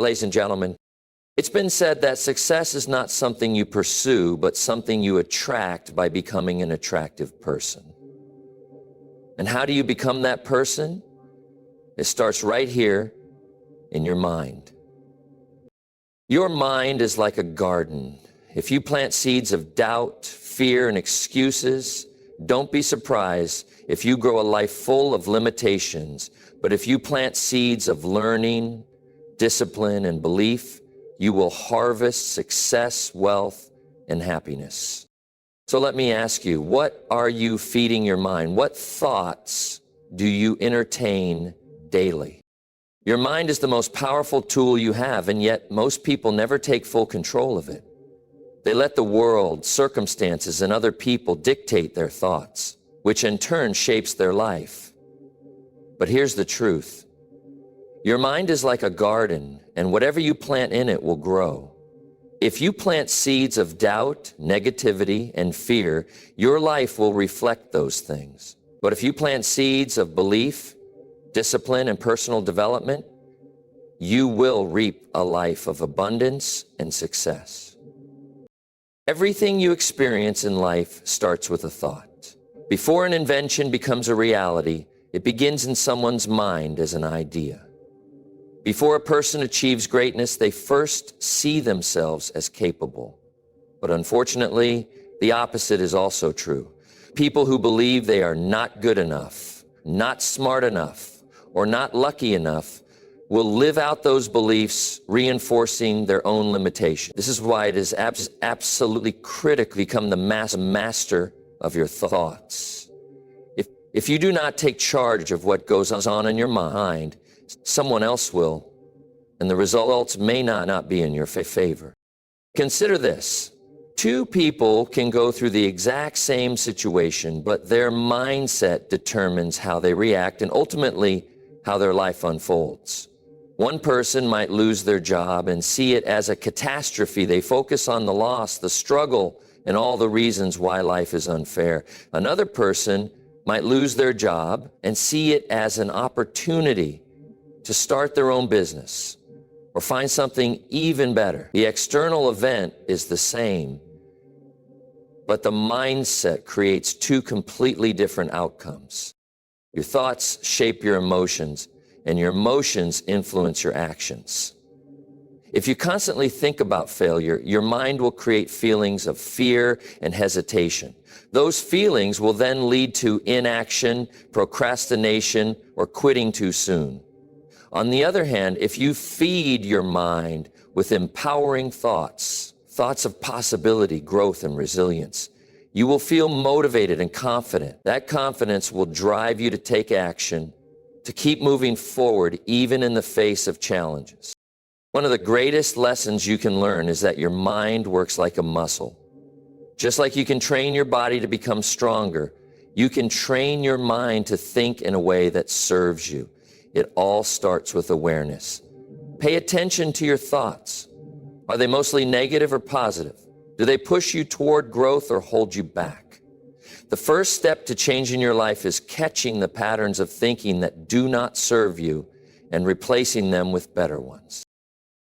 Ladies and gentlemen, it's been said that success is not something you pursue, but something you attract by becoming an attractive person. And how do you become that person? It starts right here in your mind. Your mind is like a garden. If you plant seeds of doubt, fear, and excuses, don't be surprised if you grow a life full of limitations. But if you plant seeds of learning, discipline, and belief, you will harvest success, wealth, and happiness. So let me ask you, what are you feeding your mind? What thoughts do you entertain daily? Your mind is the most powerful tool you have, and yet most people never take full control of it. They let the world, circumstances, and other people dictate their thoughts, which in turn shapes their life. But here's the truth. Your mind is like a garden, and whatever you plant in it will grow. If you plant seeds of doubt, negativity, and fear, your life will reflect those things. But if you plant seeds of belief, discipline, and personal development, you will reap a life of abundance and success. Everything you experience in life starts with a thought. Before an invention becomes a reality, it begins in someone's mind as an idea. Before a person achieves greatness, they first see themselves as capable. But unfortunately, the opposite is also true. People who believe they are not good enough, not smart enough, or not lucky enough will live out those beliefs, reinforcing their own limitation. This is why it is absolutely critical to become the master of your thoughts. If you do not take charge of what goes on in your mind, someone else will, and the results may not be in your favor. Consider this. Two people can go through the exact same situation, but their mindset determines how they react and ultimately how their life unfolds. One person might lose their job and see it as a catastrophe. They focus on the loss, the struggle, and all the reasons why life is unfair. Another person might lose their job and see it as an opportunity to start their own business or find something even better. The external event is the same, but the mindset creates two completely different outcomes. Your thoughts shape your emotions, and your emotions influence your actions. If you constantly think about failure, your mind will create feelings of fear and hesitation. Those feelings will then lead to inaction, procrastination, or quitting too soon. On the other hand, if you feed your mind with empowering thoughts of possibility, growth, and resilience, you will feel motivated and confident. That confidence will drive you to take action, to keep moving forward even in the face of challenges. One of the greatest lessons you can learn is that your mind works like a muscle. Just like you can train your body to become stronger, you can train your mind to think in a way that serves you. It all starts with awareness. Pay attention to your thoughts. Are they mostly negative or positive? Do they push you toward growth or hold you back? The first step to changing your life is catching the patterns of thinking that do not serve you and replacing them with better ones.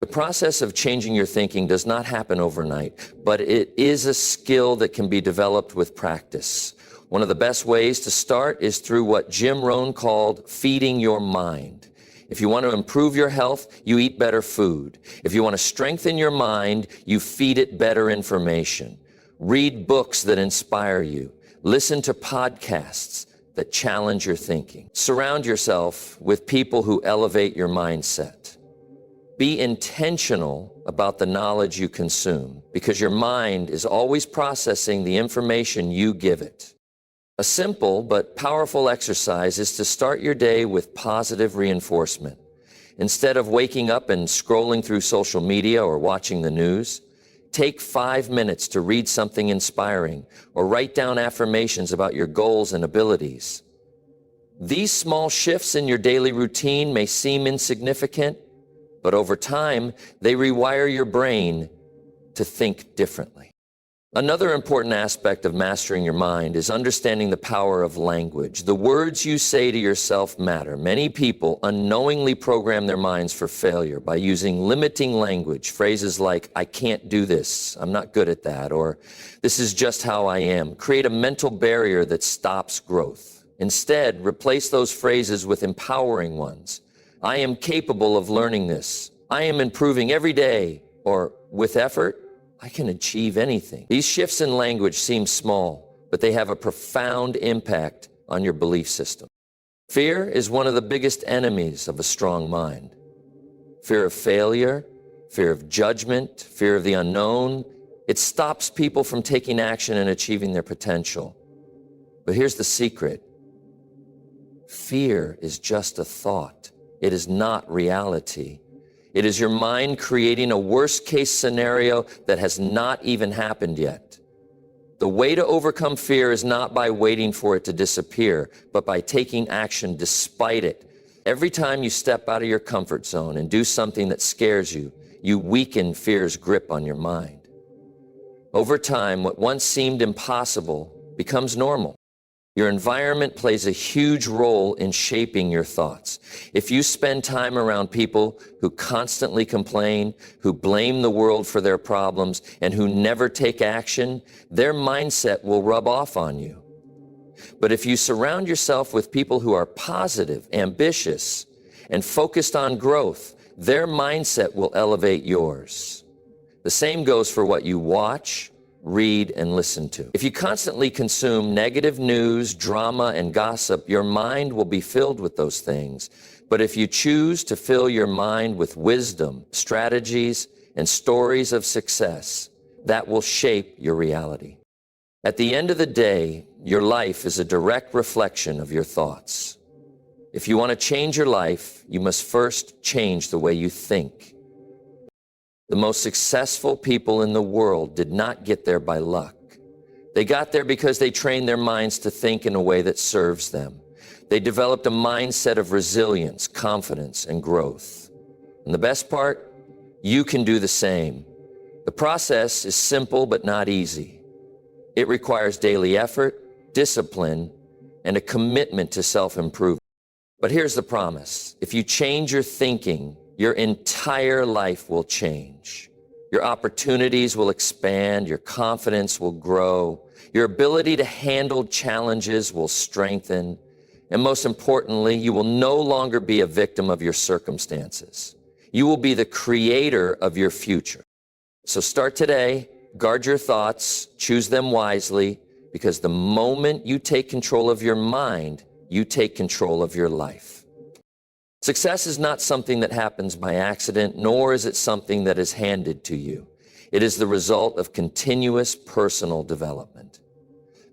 The process of changing your thinking does not happen overnight, but it is a skill that can be developed with practice. One of the best ways to start is through what Jim Rohn called feeding your mind. If you want to improve your health, you eat better food. If you want to strengthen your mind, you feed it better information. Read books that inspire you. Listen to podcasts that challenge your thinking. Surround yourself with people who elevate your mindset. Be intentional about the knowledge you consume, because your mind is always processing the information you give it. A simple but powerful exercise is to start your day with positive reinforcement. Instead of waking up and scrolling through social media or watching the news, take 5 minutes to read something inspiring or write down affirmations about your goals and abilities. These small shifts in your daily routine may seem insignificant, but over time, they rewire your brain to think differently. Another important aspect of mastering your mind is understanding the power of language. The words you say to yourself matter. Many people unknowingly program their minds for failure by using limiting language. Phrases like, I can't do this, I'm not good at that, or this is just how I am, create a mental barrier that stops growth. Instead, replace those phrases with empowering ones. I am capable of learning this. I am improving every day, or with effort, I can achieve anything. These shifts in language seem small, but they have a profound impact on your belief system. Fear is one of the biggest enemies of a strong mind. Fear of failure, fear of judgment, fear of the unknown. It stops people from taking action and achieving their potential. But here's the secret. Fear is just a thought. It is not reality. It is your mind creating a worst-case scenario that has not even happened yet. The way to overcome fear is not by waiting for it to disappear, but by taking action despite it. Every time you step out of your comfort zone and do something that scares you, you weaken fear's grip on your mind. Over time, what once seemed impossible becomes normal. Your environment plays a huge role in shaping your thoughts. If you spend time around people who constantly complain, who blame the world for their problems, and who never take action, their mindset will rub off on you. But if you surround yourself with people who are positive, ambitious, and focused on growth, their mindset will elevate yours. The same goes for what you watch, read, and listen to. If you constantly consume negative news, drama, and gossip, your mind will be filled with those things. But if you choose to fill your mind with wisdom, strategies, and stories of success, that will shape your reality. At the end of the day, your life is a direct reflection of your thoughts. If you want to change your life, you must first change the way you think. The most successful people in the world did not get there by luck. They got there because they trained their minds to think in a way that serves them. They developed a mindset of resilience, confidence, and growth. And the best part, you can do the same. The process is simple but not easy. It requires daily effort, discipline, and a commitment to self-improvement. But here's the promise. If you change your thinking, your entire life will change. Your opportunities will expand, your confidence will grow, your ability to handle challenges will strengthen, and most importantly, you will no longer be a victim of your circumstances. You will be the creator of your future. So start today, guard your thoughts, choose them wisely, because the moment you take control of your mind, you take control of your life. Success is not something that happens by accident, nor is it something that is handed to you. It is the result of continuous personal development.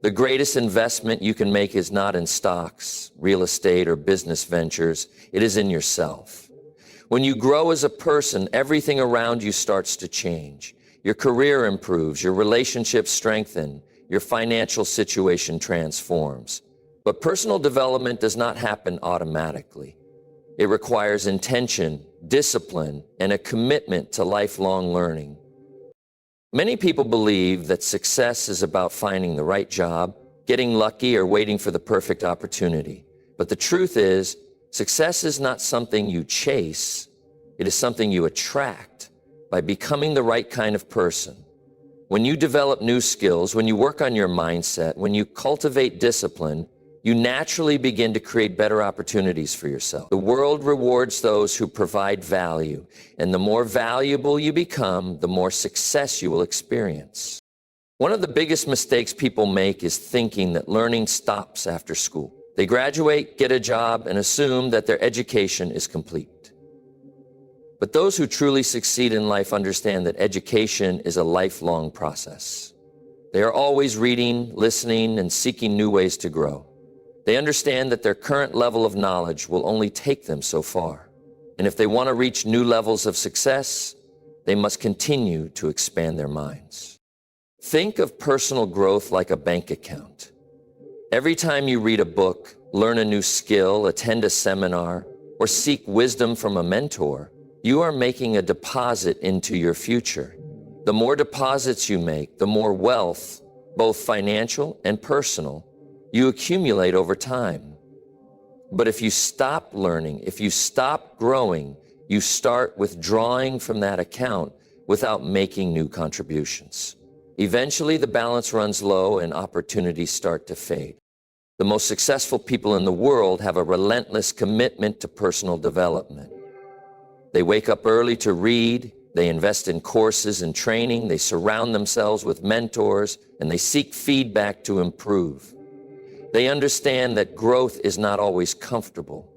The greatest investment you can make is not in stocks, real estate, or business ventures. It is in yourself. When you grow as a person, everything around you starts to change. Your career improves, your relationships strengthen, your financial situation transforms. But personal development does not happen automatically. It requires intention, discipline, and a commitment to lifelong learning. Many people believe that success is about finding the right job, getting lucky, or waiting for the perfect opportunity. But the truth is, success is not something you chase. It is something you attract by becoming the right kind of person. When you develop new skills, when you work on your mindset, when you cultivate discipline, you naturally begin to create better opportunities for yourself. The world rewards those who provide value, and the more valuable you become, the more success you will experience. One of the biggest mistakes people make is thinking that learning stops after school. They graduate, get a job, and assume that their education is complete. But those who truly succeed in life understand that education is a lifelong process. They are always reading, listening, and seeking new ways to grow. They understand that their current level of knowledge will only take them so far. And if they want to reach new levels of success, they must continue to expand their minds. Think of personal growth like a bank account. Every time you read a book, learn a new skill, attend a seminar, or seek wisdom from a mentor, you are making a deposit into your future. The more deposits you make, the more wealth, both financial and personal, you accumulate over time. But if you stop learning, if you stop growing, you start withdrawing from that account without making new contributions. Eventually, the balance runs low and opportunities start to fade. The most successful people in the world have a relentless commitment to personal development. They wake up early to read, they invest in courses and training, they surround themselves with mentors, and they seek feedback to improve. They understand that growth is not always comfortable.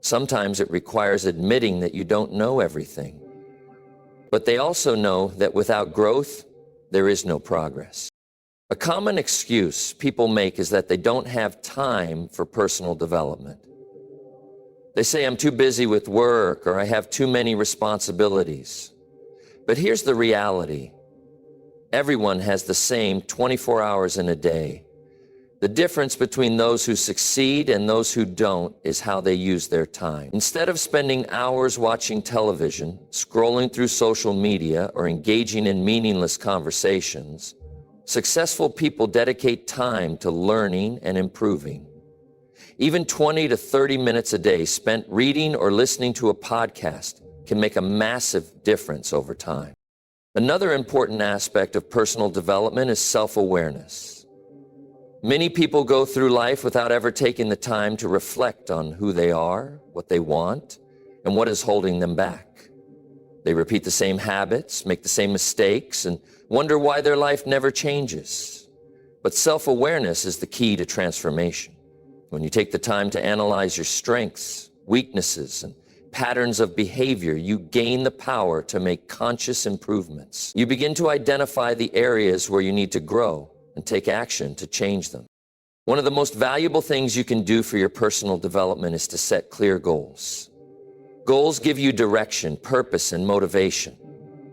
Sometimes it requires admitting that you don't know everything. But they also know that without growth, there is no progress. A common excuse people make is that they don't have time for personal development. They say, I'm too busy with work, or I have too many responsibilities. But here's the reality. Everyone has the same 24 hours in a day. The difference between those who succeed and those who don't is how they use their time. Instead of spending hours watching television, scrolling through social media, or engaging in meaningless conversations, successful people dedicate time to learning and improving. Even 20 to 30 minutes a day spent reading or listening to a podcast can make a massive difference over time. Another important aspect of personal development is self-awareness. Many people go through life without ever taking the time to reflect on who they are, what they want, and what is holding them back. They repeat the same habits, make the same mistakes, and wonder why their life never changes. But self-awareness is the key to transformation. When you take the time to analyze your strengths, weaknesses, and patterns of behavior, you gain the power to make conscious improvements. You begin to identify the areas where you need to grow and take action to change them. One of the most valuable things you can do for your personal development is to set clear goals. Goals give you direction, purpose, and motivation.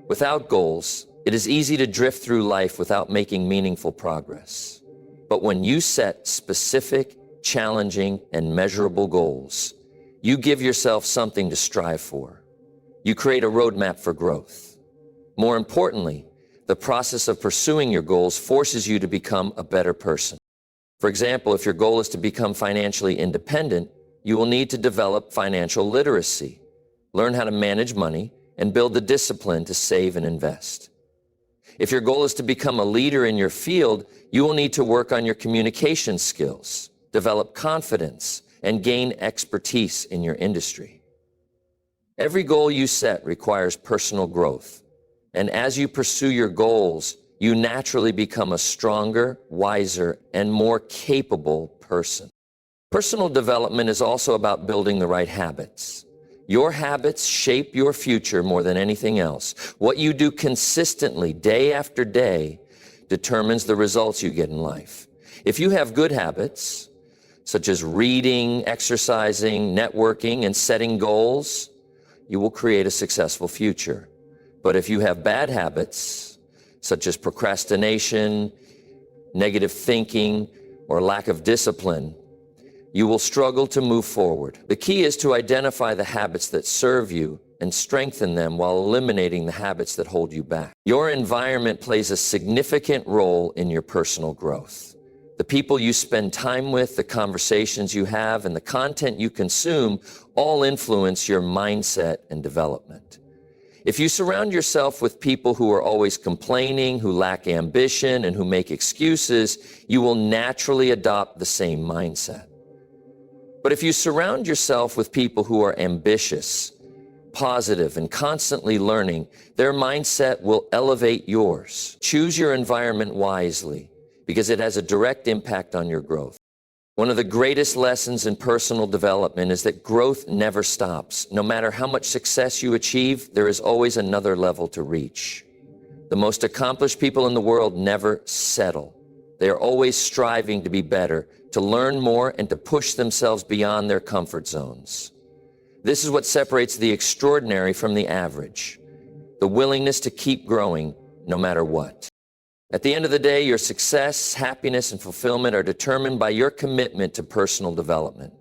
Without goals, it is easy to drift through life without making meaningful progress. But when you set specific, challenging, and measurable goals, you give yourself something to strive for. You create a roadmap for growth. More importantly, the process of pursuing your goals forces you to become a better person. For example, if your goal is to become financially independent, you will need to develop financial literacy, learn how to manage money, and build the discipline to save and invest. If your goal is to become a leader in your field, you will need to work on your communication skills, develop confidence, and gain expertise in your industry. Every goal you set requires personal growth. And as you pursue your goals, you naturally become a stronger, wiser, and more capable person. Personal development is also about building the right habits. Your habits shape your future more than anything else. What you do consistently, day after day, determines the results you get in life. If you have good habits, such as reading, exercising, networking, and setting goals, you will create a successful future. But if you have bad habits, such as procrastination, negative thinking, or lack of discipline, you will struggle to move forward. The key is to identify the habits that serve you and strengthen them while eliminating the habits that hold you back. Your environment plays a significant role in your personal growth. The people you spend time with, the conversations you have, and the content you consume all influence your mindset and development. If you surround yourself with people who are always complaining, who lack ambition, and who make excuses, you will naturally adopt the same mindset. But if you surround yourself with people who are ambitious, positive, and constantly learning, their mindset will elevate yours. Choose your environment wisely, because it has a direct impact on your growth. One of the greatest lessons in personal development is that growth never stops. No matter how much success you achieve, there is always another level to reach. The most accomplished people in the world never settle. They are always striving to be better, to learn more, and to push themselves beyond their comfort zones. This is what separates the extraordinary from the average, the willingness to keep growing no matter what. At the end of the day, your success, happiness, and fulfillment are determined by your commitment to personal development.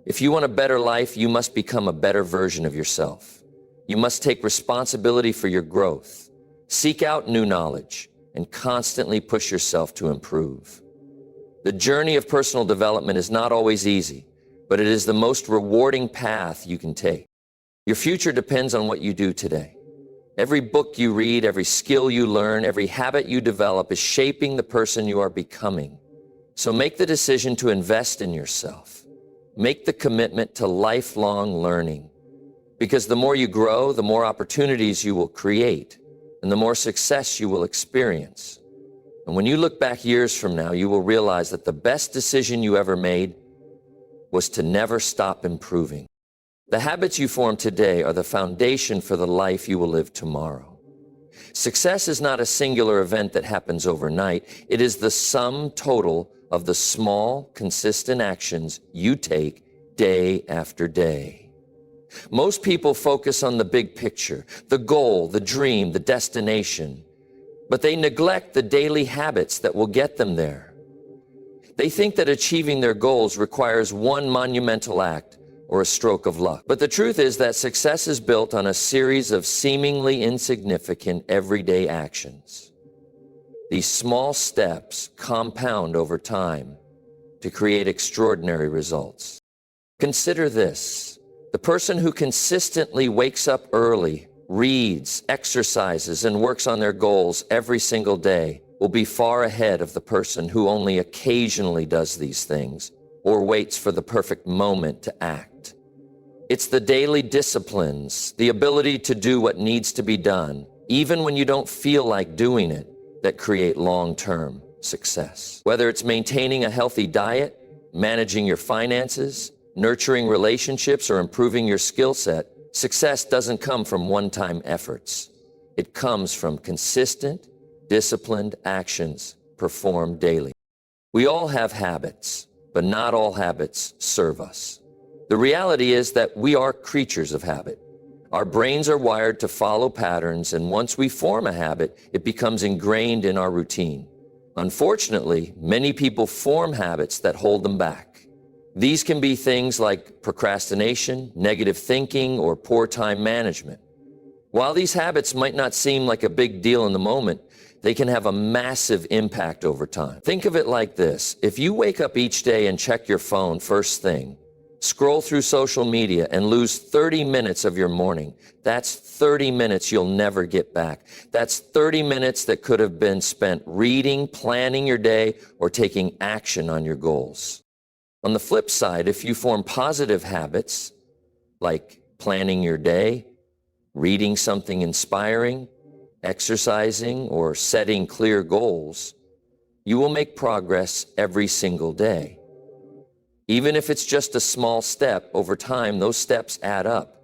If you want a better life, you must become a better version of yourself. You must take responsibility for your growth, Seek out new knowledge and constantly push yourself to improve. The journey of personal development is not always easy, but it is the most rewarding path you can take. Your future depends on what you do today. Every book you read, every skill you learn, every habit you develop is shaping the person you are becoming. So make the decision to invest in yourself. Make the commitment to lifelong learning. Because the more you grow, the more opportunities you will create, and the more success you will experience. And when you look back years from now, you will realize that the best decision you ever made was to never stop improving. The habits you form today are the foundation for the life you will live tomorrow. Success is not a singular event that happens overnight. It is the sum total of the small, consistent actions you take day after day. Most people focus on the big picture, the goal, the dream, the destination, but they neglect the daily habits that will get them there. They think that achieving their goals requires one monumental act or a stroke of luck. But the truth is that success is built on a series of seemingly insignificant everyday actions. These small steps compound over time to create extraordinary results. Consider this. The person who consistently wakes up early, reads, exercises, and works on their goals every single day will be far ahead of the person who only occasionally does these things or waits for the perfect moment to act. It's the daily disciplines, the ability to do what needs to be done, even when you don't feel like doing it, that create long-term success. Whether it's maintaining a healthy diet, managing your finances, nurturing relationships, or improving your skill set, success doesn't come from one-time efforts. It comes from consistent, disciplined actions performed daily. We all have habits, but not all habits serve us. The reality is that we are creatures of habit. Our brains are wired to follow patterns, and once we form a habit, it becomes ingrained in our routine. Unfortunately, many people form habits that hold them back. These can be things like procrastination, negative thinking, or poor time management. While these habits might not seem like a big deal in the moment, they can have a massive impact over time. Think of it like this. If you wake up each day and check your phone first thing, scroll through social media, and lose 30 minutes of your morning, that's 30 minutes you'll never get back. That's 30 minutes that could have been spent reading, planning your day, or taking action on your goals. On the flip side, if you form positive habits, like planning your day, reading something inspiring, exercising, or setting clear goals, you will make progress every single day. Even if it's just a small step, over time, those steps add up.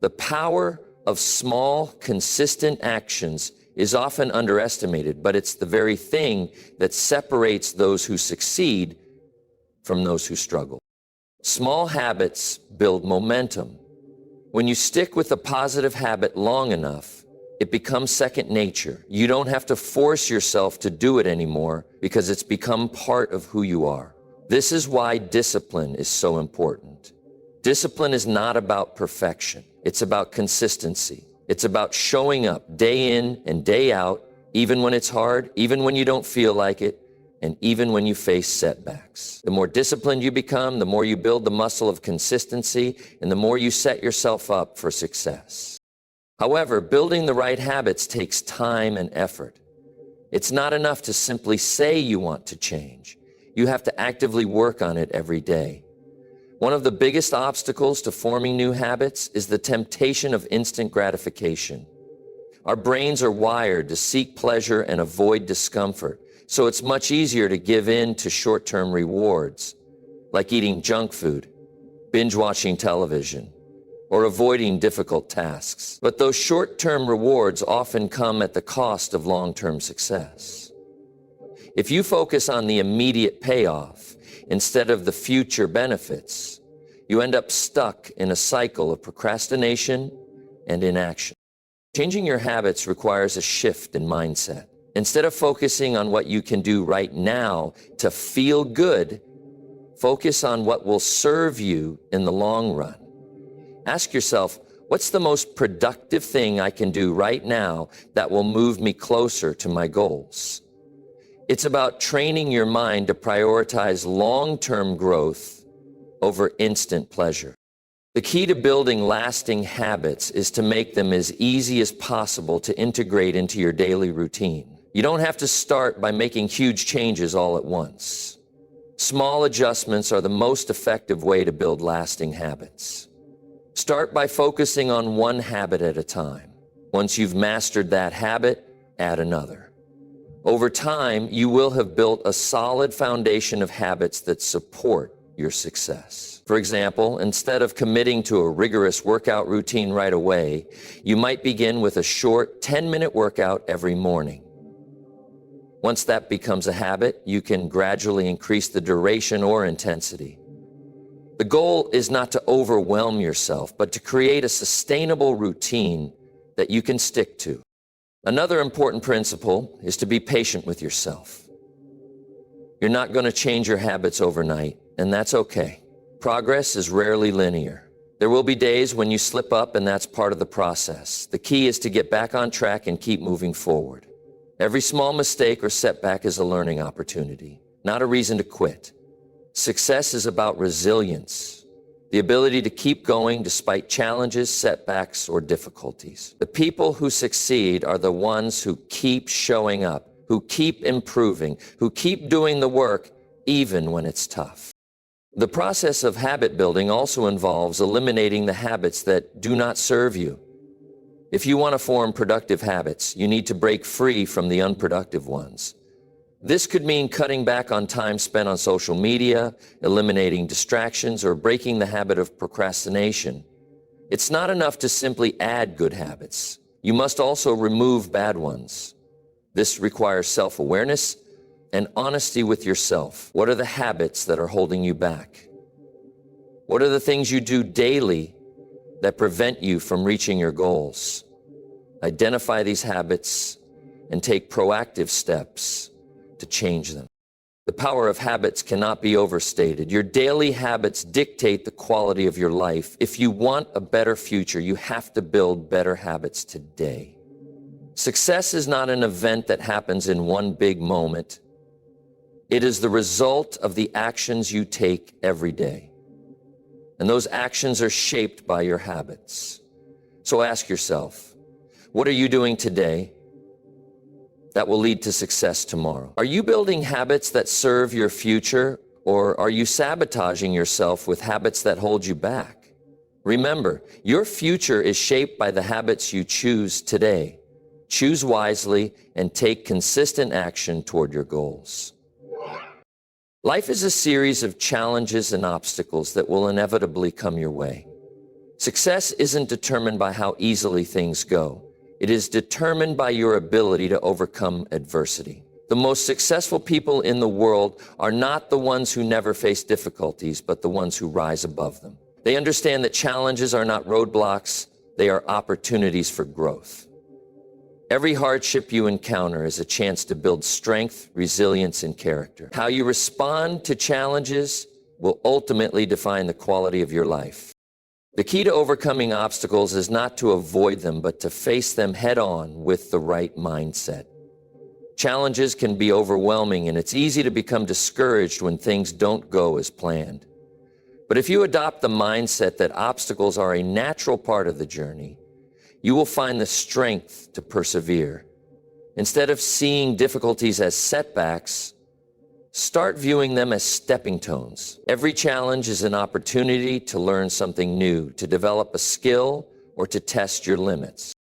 The power of small, consistent actions is often underestimated, but it's the very thing that separates those who succeed from those who struggle. Small habits build momentum. When you stick with a positive habit long enough, it becomes second nature. You don't have to force yourself to do it anymore because it's become part of who you are. This is why discipline is so important. Discipline is not about perfection. It's about consistency. It's about showing up day in and day out, even when it's hard, even when you don't feel like it, and even when you face setbacks. The more disciplined you become, the more you build the muscle of consistency, and the more you set yourself up for success. However, building the right habits takes time and effort. It's not enough to simply say you want to change. You have to actively work on it every day. One of the biggest obstacles to forming new habits is the temptation of instant gratification. Our brains are wired to seek pleasure and avoid discomfort. So it's much easier to give in to short-term rewards, like eating junk food, binge-watching television, or avoiding difficult tasks. But those short-term rewards often come at the cost of long-term success. If you focus on the immediate payoff instead of the future benefits, you end up stuck in a cycle of procrastination and inaction. Changing your habits requires a shift in mindset. Instead of focusing on what you can do right now to feel good, focus on what will serve you in the long run. Ask yourself, What's the most productive thing I can do right now that will move me closer to my goals? It's about training your mind to prioritize long-term growth over instant pleasure. The key to building lasting habits is to make them as easy as possible to integrate into your daily routine. You don't have to start by making huge changes all at once. Small adjustments are the most effective way to build lasting habits. Start by focusing on one habit at a time. Once you've mastered that habit, add another. Over time, you will have built a solid foundation of habits that support your success. For example, instead of committing to a rigorous workout routine right away, you might begin with a short 10-minute workout every morning. Once that becomes a habit, you can gradually increase the duration or intensity. The goal is not to overwhelm yourself, but to create a sustainable routine that you can stick to. Another important principle is to be patient with yourself. You're not going to change your habits overnight, and that's okay. Progress is rarely linear. There will be days when you slip up, and that's part of the process. The key is to get back on track and keep moving forward. Every small mistake or setback is a learning opportunity, not a reason to quit. Success is about resilience, the ability to keep going despite challenges, setbacks, or difficulties. The people who succeed are the ones who keep showing up, who keep improving, who keep doing the work even when it's tough. The process of habit building also involves eliminating the habits that do not serve you. If you want to form productive habits, you need to break free from the unproductive ones. This could mean cutting back on time spent on social media, eliminating distractions, or breaking the habit of procrastination. It's not enough to simply add good habits. You must also remove bad ones. This requires self-awareness and honesty with yourself. What are the habits that are holding you back? What are the things you do daily that prevent you from reaching your goals? Identify these habits and take proactive steps to change them. The power of habits cannot be overstated. Your daily habits dictate the quality of your life. If you want a better future, you have to build better habits today. Success is not an event that happens in one big moment. It is the result of the actions you take every day. And those actions are shaped by your habits. So ask yourself, what are you doing today that will lead to success tomorrow? Are you building habits that serve your future, or are you sabotaging yourself with habits that hold you back? Remember, your future is shaped by the habits you choose today. Choose wisely and take consistent action toward your goals. Life is a series of challenges and obstacles that will inevitably come your way. Success isn't determined by how easily things go. It is determined by your ability to overcome adversity. The most successful people in the world are not the ones who never face difficulties, but the ones who rise above them. They understand that challenges are not roadblocks, they are opportunities for growth. Every hardship you encounter is a chance to build strength, resilience, and character. How you respond to challenges will ultimately define the quality of your life. The key to overcoming obstacles is not to avoid them, but to face them head-on with the right mindset. Challenges can be overwhelming, and it's easy to become discouraged when things don't go as planned. But if you adopt the mindset that obstacles are a natural part of the journey, you will find the strength to persevere. Instead of seeing difficulties as setbacks, start viewing them as stepping stones. Every challenge is an opportunity to learn something new, to develop a skill, or to test your limits.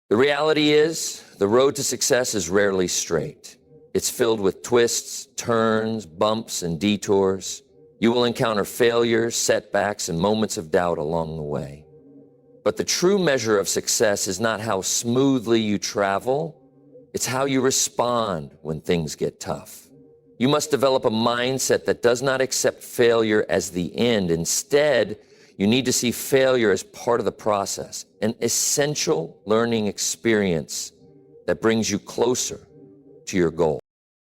The reality is, the road to success is rarely straight. It's filled with twists, turns, bumps, and detours. You will encounter failures, setbacks, and moments of doubt along the way. But the true measure of success is not how smoothly you travel, it's how you respond when things get tough. You must develop a mindset that does not accept failure as the end. Instead, you need to see failure as part of the process, an essential learning experience that brings you closer to your goal.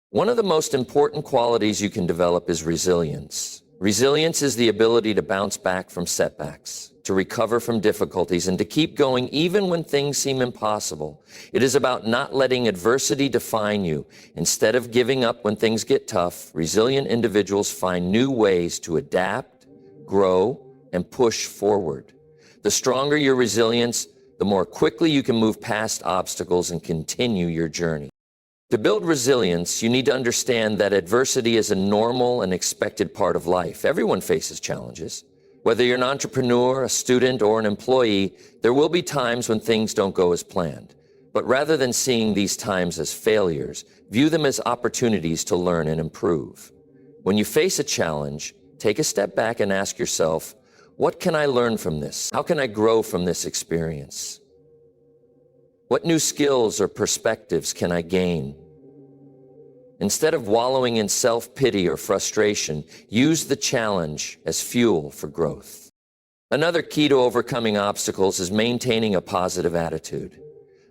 One of the most important qualities you can develop is resilience. Resilience is the ability to bounce back from setbacks, to recover from difficulties, and to keep going even when things seem impossible. It is about not letting adversity define you. Instead of giving up when things get tough, resilient individuals find new ways to adapt, grow, and push forward. The stronger your resilience, the more quickly you can move past obstacles and continue your journey. To build resilience, you need to understand that adversity is a normal and expected part of life. Everyone faces challenges. Whether you're an entrepreneur, a student, or an employee, there will be times when things don't go as planned. But rather than seeing these times as failures, view them as opportunities to learn and improve. When you face a challenge, take a step back and ask yourself, what can I learn from this? How can I grow from this experience? What new skills or perspectives can I gain? Instead of wallowing in self-pity or frustration, use the challenge as fuel for growth. Another key to overcoming obstacles is maintaining a positive attitude.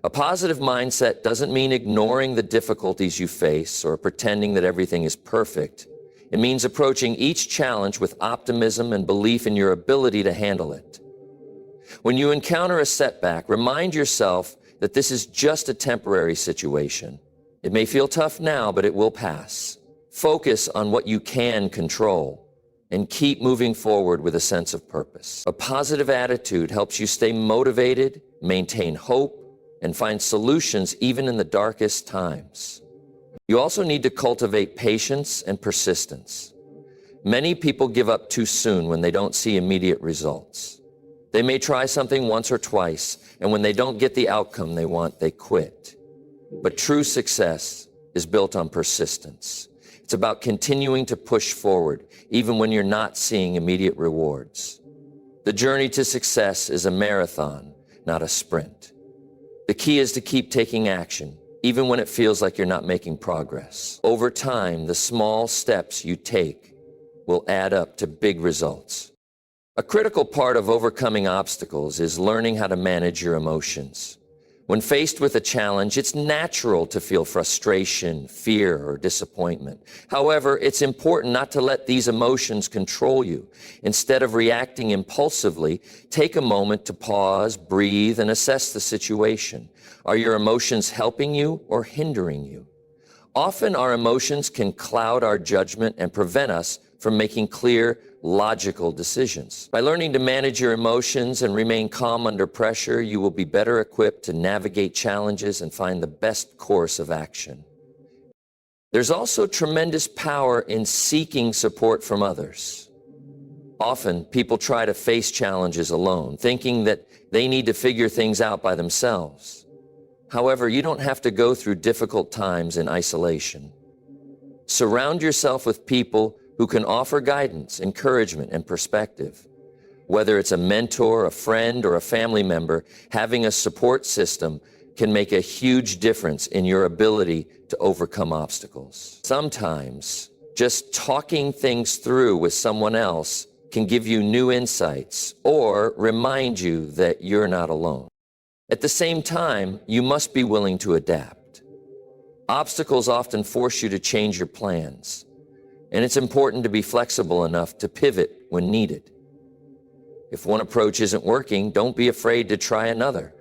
A positive mindset doesn't mean ignoring the difficulties you face or pretending that everything is perfect. It means approaching each challenge with optimism and belief in your ability to handle it. When you encounter a setback, remind yourself that this is just a temporary situation. It may feel tough now, but it will pass. Focus on what you can control and keep moving forward with a sense of purpose. A positive attitude helps you stay motivated, maintain hope, and find solutions even in the darkest times. You also need to cultivate patience and persistence. Many people give up too soon when they don't see immediate results. They may try something once or twice, and when they don't get the outcome they want, they quit. But true success is built on persistence. It's about continuing to push forward, even when you're not seeing immediate rewards. The journey to success is a marathon, not a sprint. The key is to keep taking action, even when it feels like you're not making progress. Over time, the small steps you take will add up to big results. A critical part of overcoming obstacles is learning how to manage your emotions. When faced with a challenge, it's natural to feel frustration, fear, or disappointment. However, it's important not to let these emotions control you. Instead of reacting impulsively, take a moment to pause, breathe, and assess the situation. Are your emotions helping you or hindering you? Often our emotions can cloud our judgment and prevent us from making clear, logical decisions. By learning to manage your emotions and remain calm under pressure, you will be better equipped to navigate challenges and find the best course of action. There's also tremendous power in seeking support from others. Often, people try to face challenges alone, thinking that they need to figure things out by themselves. However, you don't have to go through difficult times in isolation. Surround yourself with people who can offer guidance, encouragement, and perspective. Whether it's a mentor, a friend, or a family member, having a support system can make a huge difference in your ability to overcome obstacles. Sometimes, just talking things through with someone else can give you new insights or remind you that you're not alone. At the same time, you must be willing to adapt. Obstacles often force you to change your plans, and it's important to be flexible enough to pivot when needed. If one approach isn't working, don't be afraid to try another.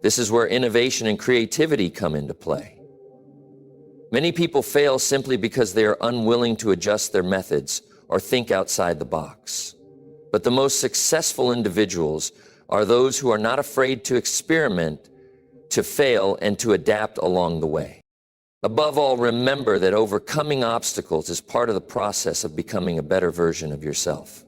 This is where innovation and creativity come into play. Many people fail simply because they are unwilling to adjust their methods or think outside the box. But the most successful individuals are those who are not afraid to experiment, to fail, and to adapt along the way. Above all, remember that overcoming obstacles is part of the process of becoming a better version of yourself.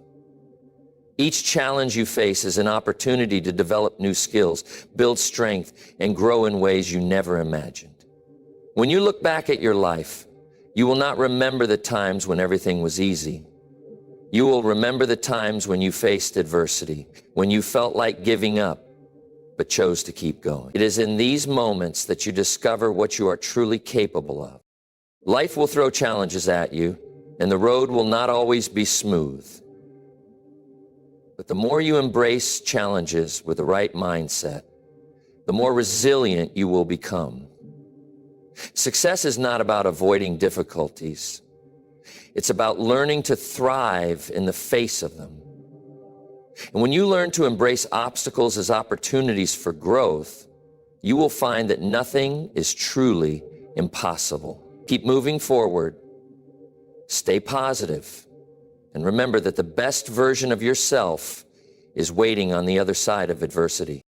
Each challenge you face is an opportunity to develop new skills, build strength, and grow in ways you never imagined. When you look back at your life, you will not remember the times when everything was easy. You will remember the times when you faced adversity, when you felt like giving up, but chose to keep going. It is in these moments that you discover what you are truly capable of. Life will throw challenges at you, and the road will not always be smooth. But the more you embrace challenges with the right mindset, the more resilient you will become. Success is not about avoiding difficulties. It's about learning to thrive in the face of them. And when you learn to embrace obstacles as opportunities for growth, you will find that nothing is truly impossible. Keep moving forward, stay positive, and remember that the best version of yourself is waiting on the other side of adversity.